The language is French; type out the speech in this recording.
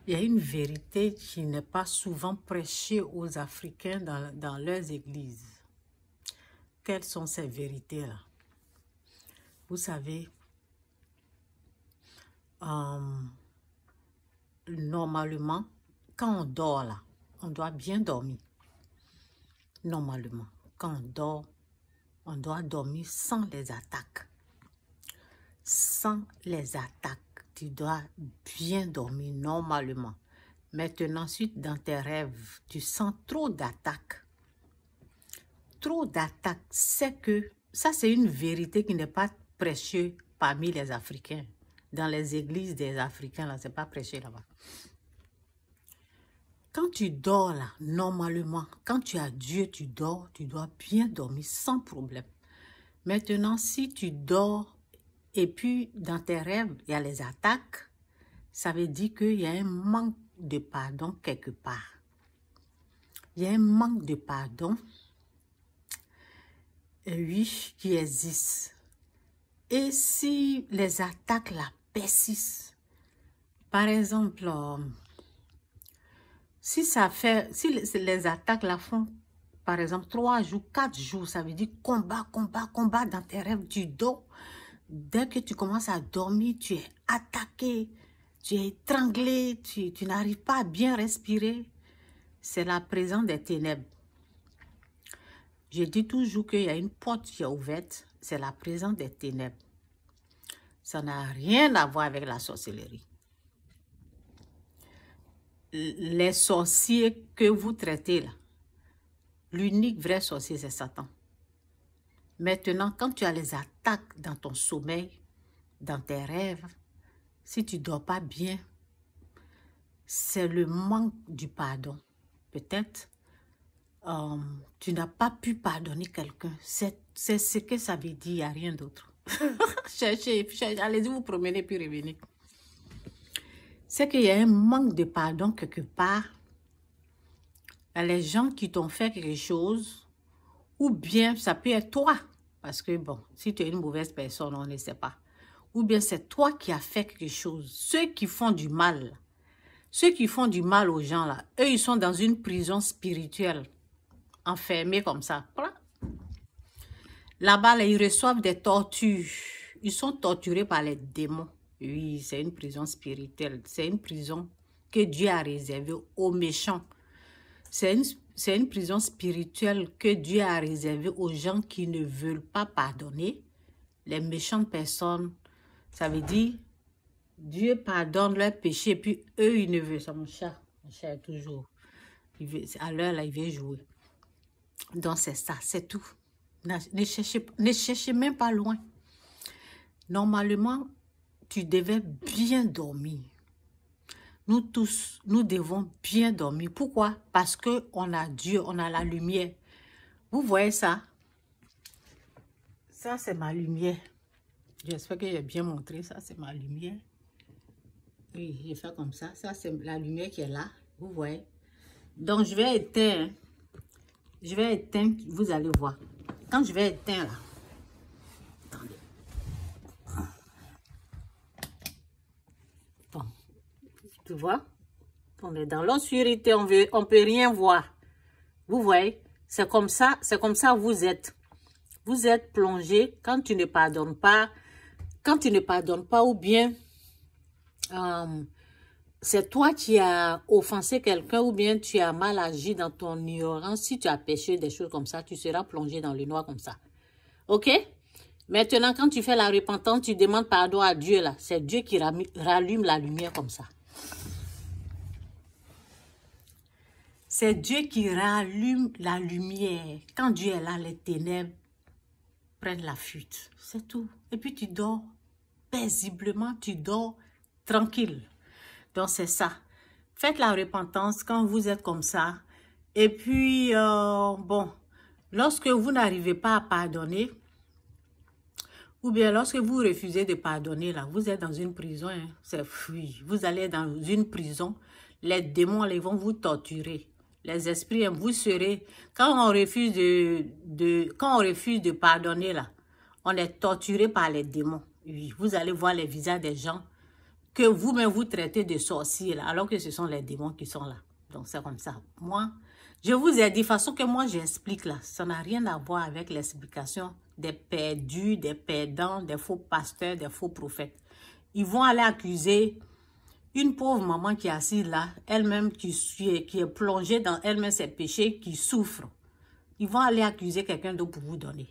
Il y a une vérité qui n'est pas souvent prêchée aux Africains dans leurs églises. Quelles sont ces vérités-là? Vous savez, normalement, quand on dort là, on doit bien dormir. Normalement, quand on dort, on doit dormir sans les attaques. Sans les attaques. Tu dois bien dormir normalement. Maintenant, ensuite, dans tes rêves, tu sens trop d'attaques. Trop d'attaques, c'est que ça, c'est une vérité qui n'est pas prêchée parmi les Africains. Dans les églises des Africains, là, c'est pas prêché là-bas. Quand tu dors là, normalement, quand tu as Dieu, tu dors, tu dois bien dormir sans problème. Maintenant, si tu dors et puis dans tes rêves, il y a les attaques, ça veut dire qu'il y a un manque de pardon quelque part. Il y a un manque de pardon, oui, qui existe. Et si les attaques là persistent, par exemple, si les attaques là font, par exemple, 3 jours, 4 jours, ça veut dire combat, combat, combat dans tes rêves, tu dors. Dès que tu commences à dormir, tu es attaqué, tu es étranglé, tu n'arrives pas à bien respirer. C'est la présence des ténèbres. Je dis toujours qu'il y a une porte qui est ouverte, c'est la présence des ténèbres. Ça n'a rien à voir avec la sorcellerie. Les sorciers que vous traitez là, l'unique vrai sorcier, c'est Satan. Maintenant, quand tu as les attaques dans ton sommeil, dans tes rêves, si tu ne dors pas bien, c'est le manque du pardon. Peut-être tu n'as pas pu pardonner quelqu'un. C'est ce que ça veut dire, il n'y a rien d'autre. Cherchez, allez-y vous promener puis revenez. C'est qu'il y a un manque de pardon quelque part. Il y a les gens qui t'ont fait quelque chose, ou bien ça peut être toi. Parce que bon, si tu es une mauvaise personne, on ne sait pas. Ou bien c'est toi qui as fait quelque chose. Ceux qui font du mal, aux gens là, eux ils sont dans une prison spirituelle, enfermés comme ça. Là-bas, là, ils reçoivent des tortures. Ils sont torturés par les démons. Oui, c'est une prison spirituelle. C'est une prison que Dieu a réservée aux méchants. C'est une prison spirituelle que Dieu a réservée aux gens qui ne veulent pas pardonner. Les méchantes personnes, ça veut dire Dieu pardonne leurs péchés et puis eux, ils ne veulent. C'est mon chat est toujours. À l'heure, là, il veut jouer. Donc, c'est ça, c'est tout. Ne cherchez même pas loin. Normalement, tu devais bien dormir. Nous tous, nous devons bien dormir. Pourquoi? Parce qu'on a Dieu, on a la lumière. Vous voyez ça? Ça, c'est ma lumière. J'espère que j'ai bien montré. Ça, c'est ma lumière. Oui, j'ai fait comme ça. Ça, c'est la lumière qui est là. Vous voyez? Donc, je vais éteindre. Je vais éteindre, vous allez voir. Quand je vais éteindre là, attendez. Bon, tu vois, on est dans l'obscurité, on peut rien voir. Vous voyez, c'est comme ça vous êtes. Vous êtes plongé quand tu ne pardonnes pas. Quand tu ne pardonnes pas ou bien c'est toi qui as offensé quelqu'un ou bien tu as mal agi dans ton ignorance. Si tu as péché des choses comme ça, tu seras plongé dans le noir comme ça. Ok? Maintenant, quand tu fais la repentance, tu demandes pardon à Dieu là. C'est Dieu qui rallume la lumière comme ça. C'est Dieu qui rallume la lumière. Quand Dieu est là, les ténèbres prennent la fuite. C'est tout. Et puis tu dors paisiblement, tu dors tranquille. Donc, c'est ça. Faites la repentance quand vous êtes comme ça. Et puis, bon, lorsque vous n'arrivez pas à pardonner, ou bien lorsque vous refusez de pardonner, là, vous êtes dans une prison. Hein, c'est fui. Vous allez dans une prison. Les démons, ils vont vous torturer. Les esprits, vous serez... Quand on refuse de pardonner, là, on est torturé par les démons. Oui, vous allez voir les visages des gens. que vous-même vous traitez de sorciers, là, alors que ce sont les démons qui sont là. Donc, c'est comme ça. Moi, je vous ai dit, de façon que moi, j'explique là, ça n'a rien à voir avec l'explication des perdus, des perdants, des faux pasteurs, des faux prophètes. Ils vont aller accuser une pauvre maman qui est assise là, elle-même qui est plongée dans elle-même ses péchés, qui souffre. Ils vont aller accuser quelqu'un d'autre pour vous donner.